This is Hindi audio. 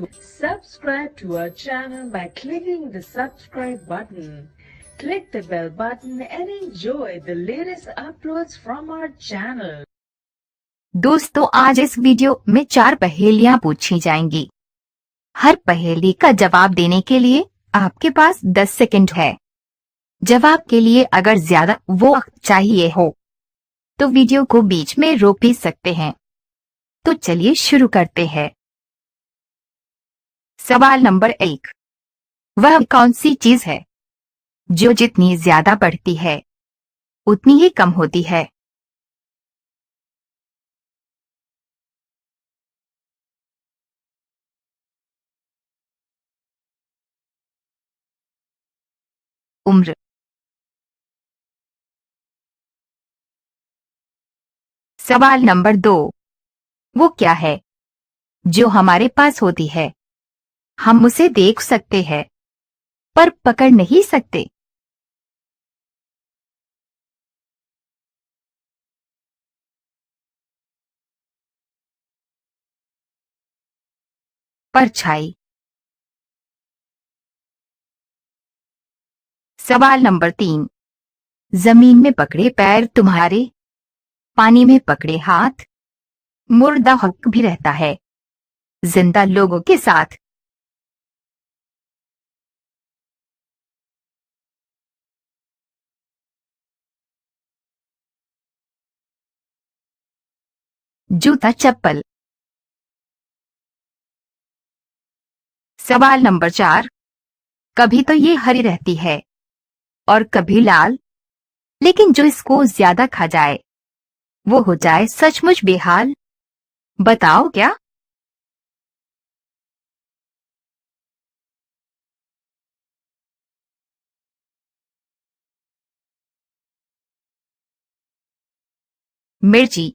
Subscribe to our channel by clicking the subscribe button. Click the bell button and enjoy the latest uploads from our channel. दोस्तों, आज इस वीडियो में 4 पहेलियां पूछी जाएंगी। हर पहेली का जवाब देने के लिए आपके पास 10 सेकंड है। जवाब के लिए अगर ज्यादा वक्त चाहिए हो तो वीडियो को बीच में रोक भी सकते हैं। तो चलिए शुरू करते हैं। सवाल नंबर 1। वह कौन सी चीज है जो जितनी ज्यादा बढ़ती है उतनी ही कम होती है? उम्र। सवाल नंबर 2। वो क्या है जो हमारे पास होती है, हम उसे देख सकते हैं पर पकड़ नहीं सकते? परछाई। सवाल नंबर 3। जमीन में पकड़े पैर तुम्हारे, पानी में पकड़े हाथ, मुर्दा हक भी रहता है जिंदा लोगों के साथ। जूता चप्पल। सवाल नंबर 4। कभी तो ये हरी रहती है और कभी लाल, लेकिन जो इसको ज्यादा खा जाए वो हो जाए सचमुच बेहाल। बताओ क्या? मिर्ची।